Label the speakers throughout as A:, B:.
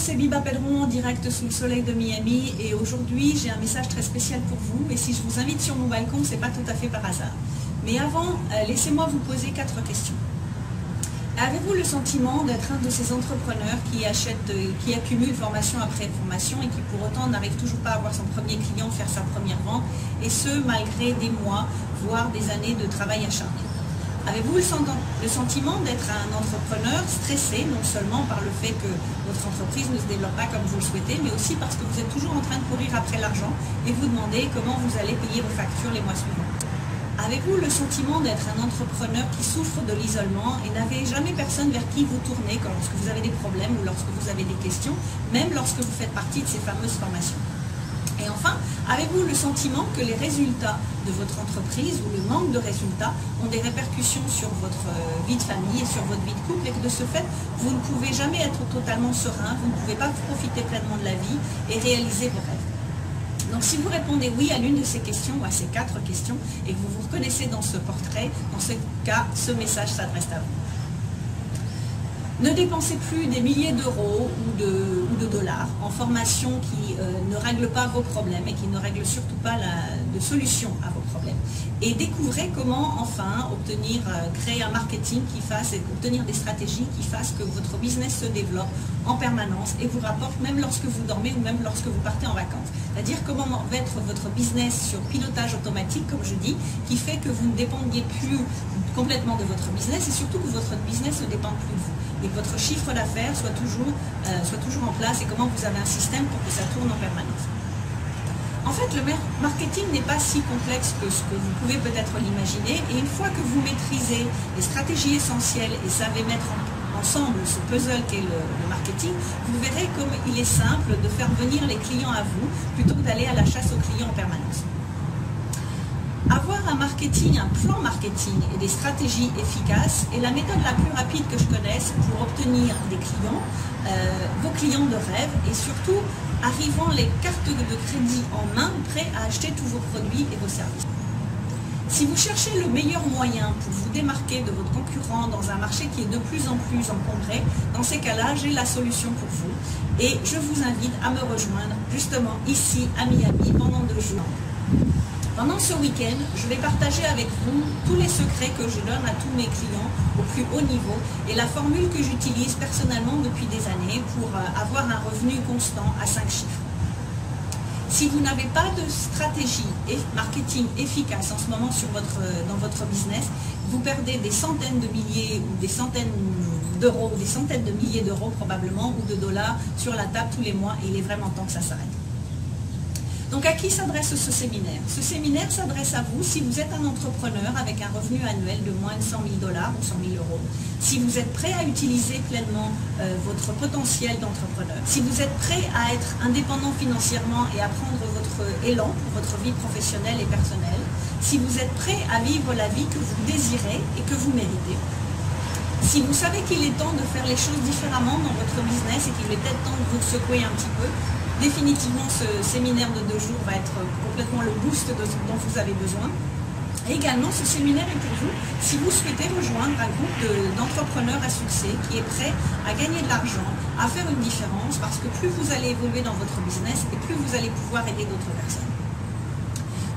A: c'est Biba Pedron en direct sous le soleil de Miami et aujourd'hui j'ai un message très spécial pour vous et si je vous invite sur mon balcon, c'est pas tout à fait par hasard. Mais avant, laissez-moi vous poser 4 questions. Avez-vous le sentiment d'être un de ces entrepreneurs qui accumulent formation après formation et qui pour autant n'arrive toujours pas à avoir son premier client, faire sa première vente et ce malgré des mois, voire des années de travail acharné? Avez-vous le sentiment d'être un entrepreneur stressé, non seulement par le fait que votre entreprise ne se développe pas comme vous le souhaitez, mais aussi parce que vous êtes toujours en train de courir après l'argent et vous demandez comment vous allez payer vos factures les mois suivants? Avez-vous le sentiment d'être un entrepreneur qui souffre de l'isolement et n'avez jamais personne vers qui vous tourner lorsque vous avez des problèmes ou lorsque vous avez des questions, même lorsque vous faites partie de ces fameuses formations? Et enfin, avez-vous le sentiment que les résultats de votre entreprise ou le manque de résultats ont des répercussions sur votre vie de famille et sur votre vie de couple et que de ce fait, vous ne pouvez jamais être totalement serein, vous ne pouvez pas profiter pleinement de la vie et réaliser vos rêves? Donc si vous répondez oui à l'une de ces questions ou à ces 4 questions et que vous vous reconnaissez dans ce portrait, dans ce cas, ce message s'adresse à vous. Ne dépensez plus des milliers d'euros ou de dollars en formation qui ne règle pas vos problèmes et qui ne règle surtout pas de solution à vos problèmes. Et découvrez comment enfin créer un marketing qui fasse et obtenir des stratégies qui fassent que votre business se développe en permanence et vous rapporte même lorsque vous dormez ou même lorsque vous partez en vacances. C'est-à-dire comment mettre votre business sur pilotage automatique, comme je dis, qui fait que vous ne dépendiez plus complètement de votre business et surtout que votre business ne dépend plus de vous et que votre chiffre d'affaires soit toujours en place et comment vous avez un système pour que ça tourne en permanence. En fait, le marketing n'est pas si complexe que ce que vous pouvez peut-être l'imaginer et une fois que vous maîtrisez les stratégies essentielles et savez mettre ensemble ce puzzle qu'est le marketing, vous verrez comme il est simple de faire venir les clients à vous plutôt que d'aller à la chasse aux clients en permanence. Avoir un marketing, un plan marketing et des stratégies efficaces est la méthode la plus rapide que je connaisse pour obtenir des clients, vos clients de rêve et surtout arrivant les cartes de crédit en main, prêts à acheter tous vos produits et vos services. Si vous cherchez le meilleur moyen pour vous démarquer de votre concurrent dans un marché qui est de plus en plus encombré, dans ces cas-là, j'ai la solution pour vous et je vous invite à me rejoindre justement ici à Miami pendant 2 jours. Pendant ce week-end, je vais partager avec vous tous les secrets que je donne à tous mes clients au plus haut niveau et la formule que j'utilise personnellement depuis des années pour avoir un revenu constant à 5 chiffres. Si vous n'avez pas de stratégie et marketing efficace en ce moment dans votre business, vous perdez des centaines de milliers ou des centaines d'euros, des centaines de milliers d'euros probablement ou de dollars sur la table tous les mois et il est vraiment temps que ça s'arrête. Donc à qui s'adresse ce séminaire? Ce séminaire s'adresse à vous si vous êtes un entrepreneur avec un revenu annuel de moins de 100 000 $ ou 100 000 euros. Si vous êtes prêt à utiliser pleinement votre potentiel d'entrepreneur. Si vous êtes prêt à être indépendant financièrement et à prendre votre élan pour votre vie professionnelle et personnelle. Si vous êtes prêt à vivre la vie que vous désirez et que vous méritez. Si vous savez qu'il est temps de faire les choses différemment dans votre business et qu'il est peut-être temps de vous secouer un petit peu, définitivement ce séminaire de 2 jours va être complètement le boost dont vous avez besoin. Et également ce séminaire est pour vous si vous souhaitez rejoindre un groupe d'entrepreneurs à succès qui est prêt à gagner de l'argent, à faire une différence parce que plus vous allez évoluer dans votre business et plus vous allez pouvoir aider d'autres personnes.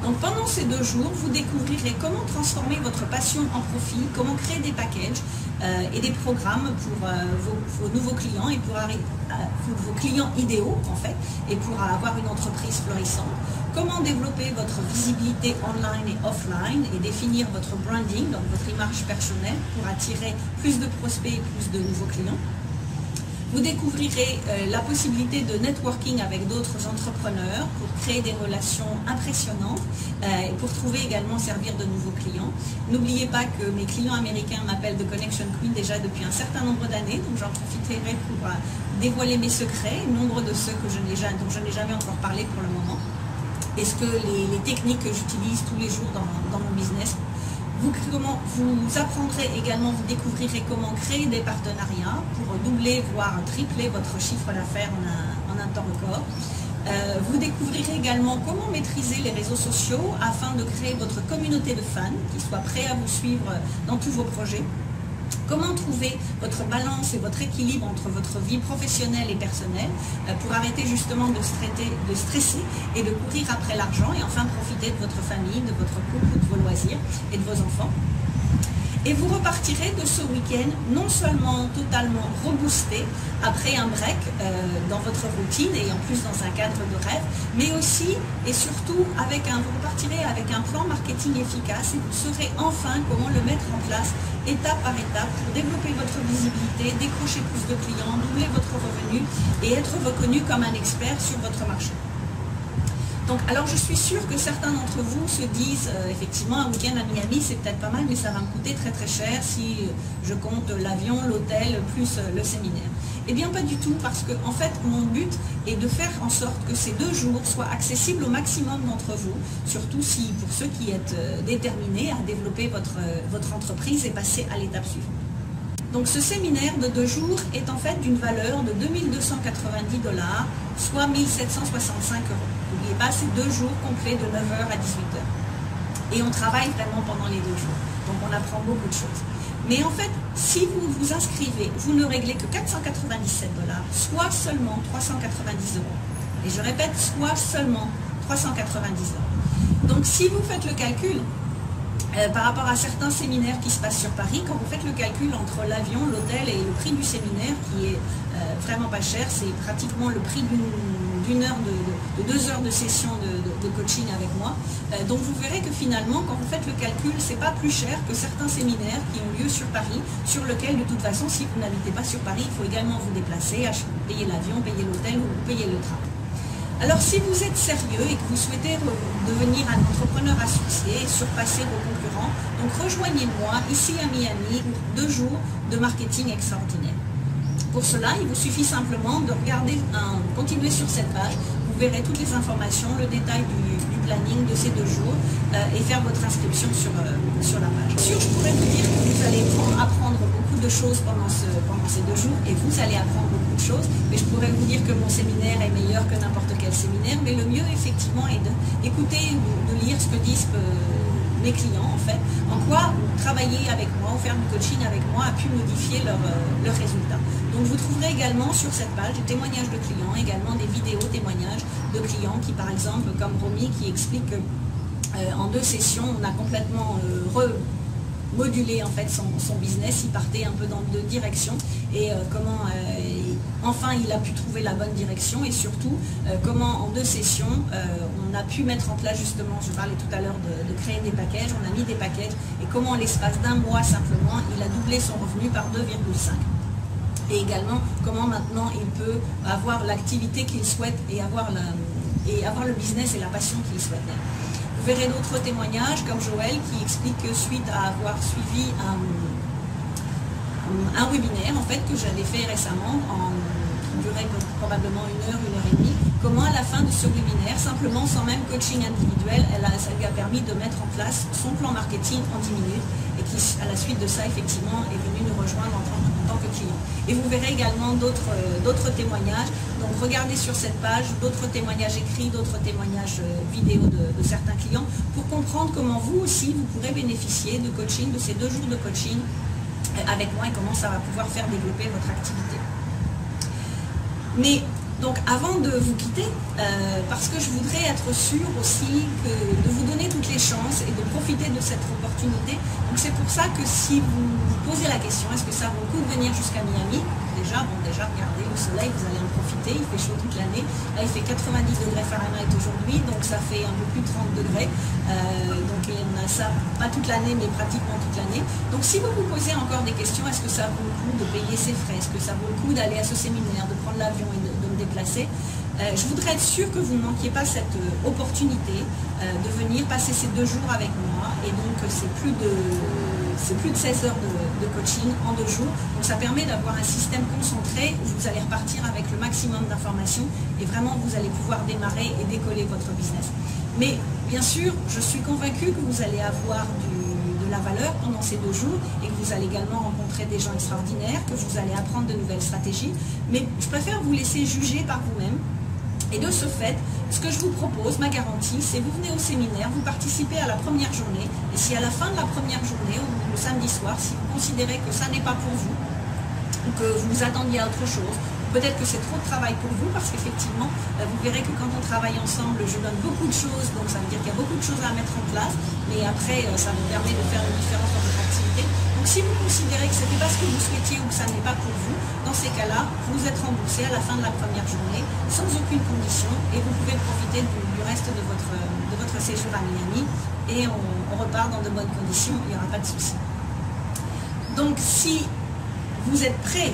A: Donc pendant ces 2 jours, vous découvrirez comment transformer votre passion en profit, comment créer des packages et des programmes pour vos nouveaux clients et pour vos clients idéaux en fait, et pour avoir une entreprise florissante. Comment développer votre visibilité online et offline et définir votre branding, donc votre image personnelle pour attirer plus de prospects et plus de nouveaux clients. Vous découvrirez la possibilité de networking avec d'autres entrepreneurs pour créer des relations impressionnantes et pour trouver également servir de nouveaux clients. N'oubliez pas que mes clients américains m'appellent de Connection Queen déjà depuis un certain nombre d'années, donc j'en profiterai pour dévoiler mes secrets, nombre de ceux dont je n'ai jamais encore parlé pour le moment. Et ce que les techniques que j'utilise tous les jours dans mon business. Vous apprendrez également, vous découvrirez comment créer des partenariats pour doubler, voire tripler votre chiffre d'affaires en un temps record. Vous découvrirez également comment maîtriser les réseaux sociaux afin de créer votre communauté de fans qui soient prêts à vous suivre dans tous vos projets. Comment trouver votre balance et votre équilibre entre votre vie professionnelle et personnelle pour arrêter justement de stresser et de courir après l'argent et enfin profiter de votre famille, de votre couple, de vos loisirs et de vos enfants. Et vous repartirez de ce week-end non seulement totalement reboosté après un break dans votre routine et en plus dans un cadre de rêve, mais aussi et surtout vous repartirez avec un plan marketing efficace et vous saurez enfin comment le mettre en place étape par étape pour développer votre visibilité, décrocher plus de clients, doubler votre revenu et être reconnu comme un expert sur votre marché. Donc, alors je suis sûre que certains d'entre vous se disent effectivement un week-end à Miami c'est peut-être pas mal mais ça va me coûter très très cher si je compte l'avion, l'hôtel plus le séminaire. Eh bien pas du tout parce que en fait mon but est de faire en sorte que ces 2 jours soient accessibles au maximum d'entre vous, surtout si pour ceux qui êtes déterminés à développer votre entreprise et passer à l'étape suivante. Donc ce séminaire de 2 jours est en fait d'une valeur de 2 290 $, soit 1 765 €. N'oubliez pas, c'est 2 jours complets de 9h à 18h. Et on travaille vraiment pendant les 2 jours. Donc on apprend beaucoup de choses. Mais en fait, si vous vous inscrivez, vous ne réglez que 497 $, soit seulement 390 €. Et je répète, soit seulement 390 €. Donc si vous faites le calcul, par rapport à certains séminaires qui se passent sur Paris, quand vous faites le calcul entre l'avion, l'hôtel et le prix du séminaire, qui est vraiment pas cher, c'est pratiquement le prix d'une heure de 2 heures de session de coaching avec moi. Donc vous verrez que finalement, quand vous faites le calcul, c'est pas plus cher que certains séminaires qui ont lieu sur Paris, sur lequel de toute façon, si vous n'habitez pas sur Paris, il faut également vous déplacer, payer l'avion, payer l'hôtel ou payer le train. Alors si vous êtes sérieux et que vous souhaitez devenir un entrepreneur à succès et surpasser vos concurrents, donc rejoignez-moi ici à Miami pour 2 jours de marketing extraordinaire. Pour cela, il vous suffit simplement de continuer sur cette page, vous verrez toutes les informations, le détail du planning de ces 2 jours et faire votre inscription sur la page. Bien sûr, je pourrais vous dire que vous allez apprendre beaucoup de choses pendant ces 2 jours et vous allez apprendre beaucoup de choses, mais je pourrais vous dire que mon séminaire est meilleur que n'importe quel séminaire, mais le mieux effectivement est d'écouter, de lire ce que disent mes clients en fait, en quoi travailler avec moi ou faire du coaching avec moi a pu modifier leurs résultats. Donc vous trouverez également sur cette page des témoignages de clients, également des vidéos témoignages de clients qui par exemple comme Romy qui explique que en 2 sessions on a complètement remodulé en fait son business, il partait un peu dans 2 directions et comment enfin il a pu trouver la bonne direction et surtout comment en 2 sessions on a pu mettre en place justement, je parlais tout à l'heure de créer des packages, on a mis des packages et comment en l'espace d'1 mois simplement il a doublé son revenu par 2,5. Et également comment maintenant il peut avoir l'activité qu'il souhaite et avoir le business et la passion qu'il souhaite. Vous verrez d'autres témoignages comme Joël qui explique que suite à avoir suivi un webinaire en fait que j'avais fait récemment qui durait probablement 1 heure, 1 heure et demie, comment à la fin de ce webinaire, simplement sans même coaching individuel, ça lui a permis de mettre en place son plan marketing en 10 minutes et qui à la suite de ça effectivement est venu nous rejoindre en tant que client. Et vous verrez également d'autres témoignages, donc regardez sur cette page d'autres témoignages écrits, d'autres témoignages vidéo de certains clients pour comprendre comment vous aussi vous pourrez bénéficier de coaching, de ces 2 jours de coaching avec moi et comment ça va pouvoir faire développer votre activité. Mais donc avant de vous quitter, parce que je voudrais être sûre aussi de vous donner toutes les chances et de profiter de cette opportunité, donc c'est pour ça que si vous vous posez la question, est-ce que ça vaut le coup de venir jusqu'à Miami? Déjà, regardez le soleil, vous allez en profiter, il fait chaud toute l'année. Là, il fait 90 degrés Fahrenheit aujourd'hui, donc ça fait un peu plus de 30 degrés. Donc on a ça, pas toute l'année, mais pratiquement toute l'année. Donc si vous vous posez encore des questions, est-ce que ça vaut le coup de payer ses frais? Est-ce que ça vaut le coup d'aller à ce séminaire, de prendre l'avion et de me déplacer? Je voudrais être sûre que vous ne manquiez pas cette opportunité de venir passer ces 2 jours avec moi. Et donc c'est plus de 16 heures de coaching en 2 jours. Donc ça permet d'avoir un système concentré où vous allez repartir avec le maximum d'informations et vraiment vous allez pouvoir démarrer et décoller votre business. Mais bien sûr, je suis convaincue que vous allez avoir de la valeur pendant ces 2 jours et que vous allez également rencontrer des gens extraordinaires, que vous allez apprendre de nouvelles stratégies. Mais je préfère vous laisser juger par vous-même Et de ce fait, ce que je vous propose, ma garantie, c'est vous venez au séminaire, vous participez à la première journée, et si à la fin de la première journée, ou le samedi soir, si vous considérez que ça n'est pas pour vous, ou que vous vous attendiez à autre chose, peut-être que c'est trop de travail pour vous, parce qu'effectivement, vous verrez que quand on travaille ensemble, je donne beaucoup de choses, donc ça veut dire qu'il y a beaucoup de choses à mettre en place, mais après, ça vous permet de faire une différence dans votre activité. Donc si vous considérez que ce n'était pas ce que vous souhaitiez ou que ça n'est pas pour vous, dans ces cas-là, vous êtes remboursé à la fin de la première journée, sans aucune condition, et vous pouvez profiter du reste de votre séjour à Miami, et on repart dans de bonnes conditions, il n'y aura pas de souci. Donc si vous êtes prêt,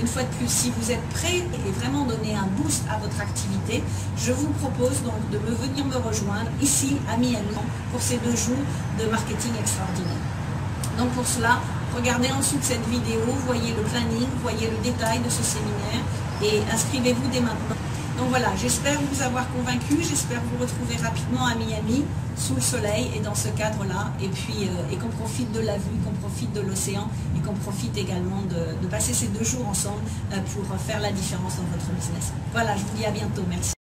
A: une fois de plus, si vous êtes prêt et vraiment donner un boost à votre activité, je vous propose donc de venir me rejoindre ici à Miami pour ces 2 jours de marketing extraordinaire. Donc pour cela, regardez en dessous de cette vidéo, voyez le planning, voyez le détail de ce séminaire et inscrivez-vous dès maintenant. Donc voilà, j'espère vous avoir convaincu, j'espère vous retrouver rapidement à Miami, sous le soleil et dans ce cadre-là, et puis qu'on profite de la vue, qu'on profite de l'océan et qu'on profite également de passer ces 2 jours ensemble pour faire la différence dans votre business. Voilà, je vous dis à bientôt, merci.